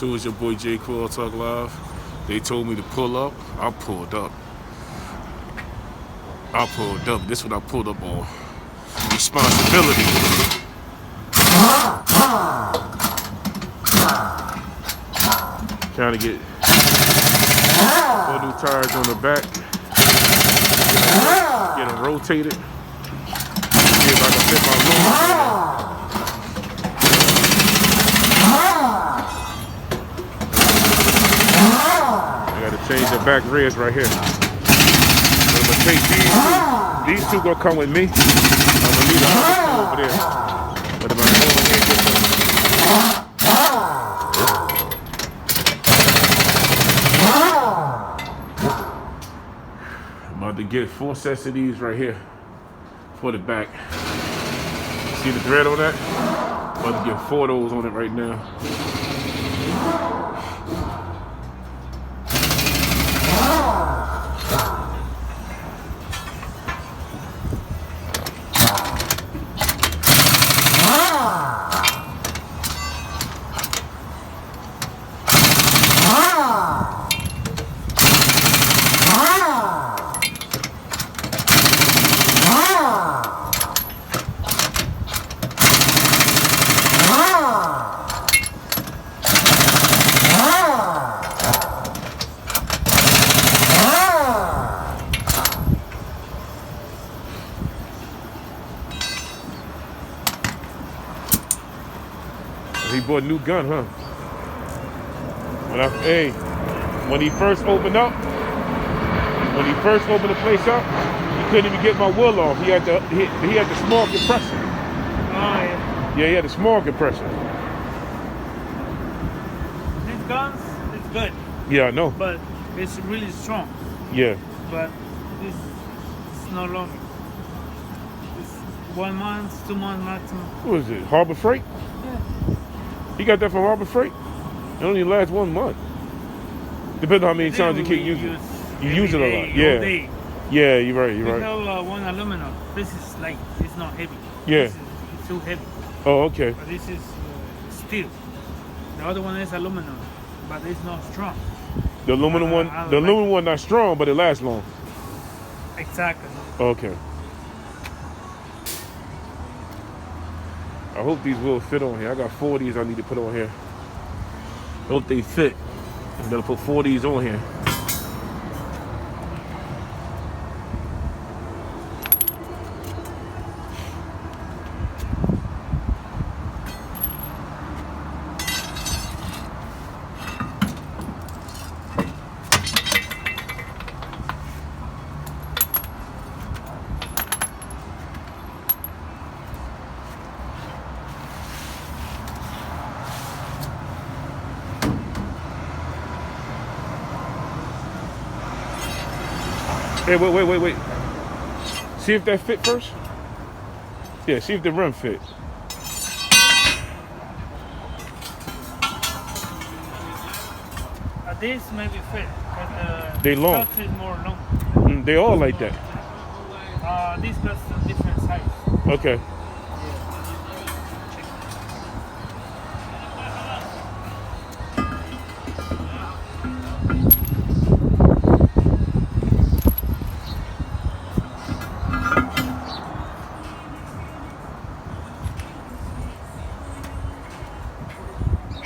So it's your boy J Cool Talk Live. They told me to pull up. I pulled up. This is what I pulled up on. Responsibility. Trying to get 4 new tires on the back. Get them rotated. See if I can fit my load. I gotta change the back rears right here. I'm gonna take these two. These two gonna come with me. I'm gonna leave the other two over there. But if I go in here and get them. I'm about to get 4 sets of these right here for the back. See the thread on that? I'm about to get 4 of those on it right now. He bought a new gun, huh? When he first opened the place up, he couldn't even get my wool off. He had the small compressor. Oh yeah. Yeah, he had a small compressor. These guns is good. Yeah, I know. But it's really strong. Yeah. But this is no longer. It's 1 month, 2 months maximum. What is it? Harbor Freight? Yeah. He got that from Harbor Freight? It only lasts 1 month. Depending on how many times you keep using it. You use it a lot. Yeah. Yeah, you're right. We have one aluminum. This is like, it's not heavy. Yeah. It's too heavy. Oh, okay. But this is steel. The other one is aluminum, but it's not strong. The aluminum one not strong, but it lasts long. Exactly. Okay. I hope these will fit on here. I got 4 of these I need to put on here. I hope they fit. I'm gonna put 4 of these on here. Hey, wait. See if that fit first. Yeah, see if the rim fit. This maybe fit, but they long. the is more long. They all like that. This cuts a different size. Okay.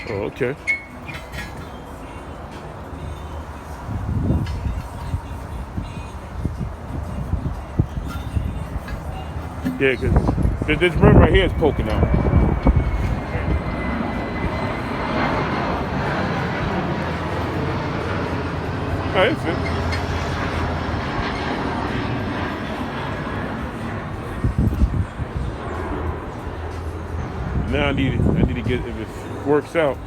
Oh, okay. Yeah, because this rim right here is poking out. Oh, that's it. Now I need to get, if it works out,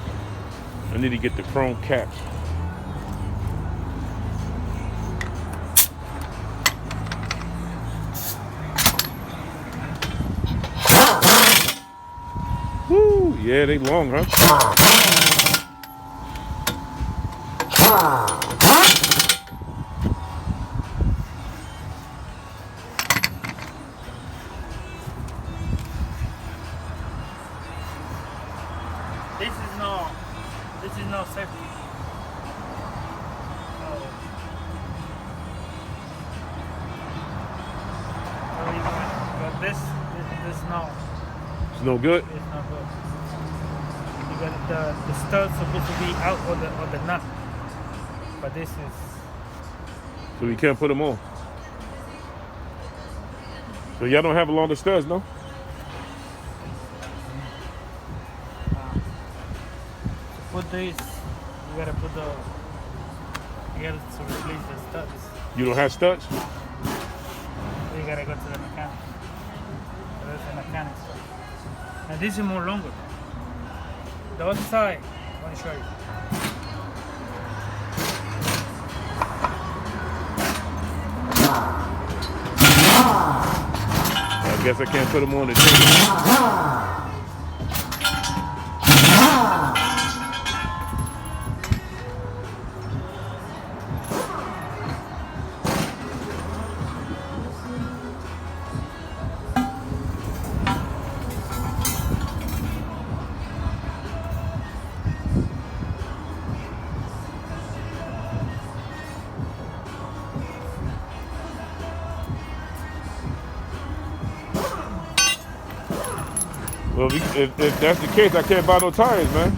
I need to get the chrome caps. Woo, yeah, they long, huh? This is no safety. But this no, It's no good. it's not good. You got the stud's supposed to be out of the nut, but this is So you can't put them on. So y'all don't have longer studs, no? to put this. You gotta put the. You gotta to replace the studs. You don't have studs? You gotta go to the mechanic. There's the mechanic stuff. Now this is more longer. The other side, I want to show you. I guess I can't put them on the table. Well, if that's the case, I can't buy no tires, man.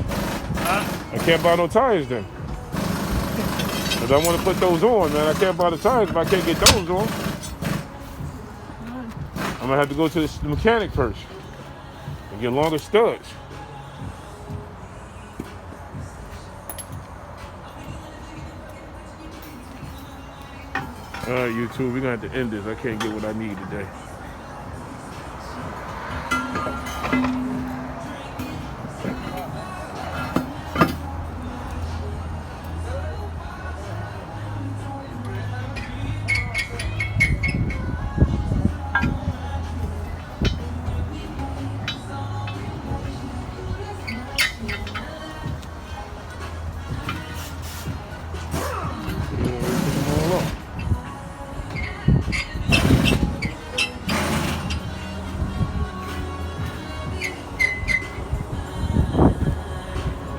I can't buy no tires then. Because I want to put those on, man. I can't buy the tires if I can't get those on. I'm going to have to go to the mechanic first and get longer studs. All right, YouTube, we're going to have to end this. I can't get what I need today.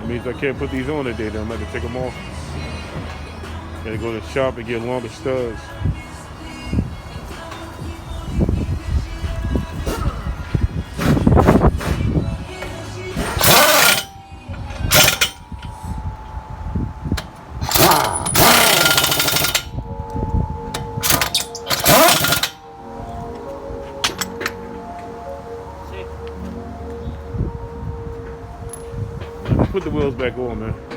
Means I can't put these on today, then I'm going to have to take them off. Gotta go to the shop and get longer studs. Put the wheels back on, man.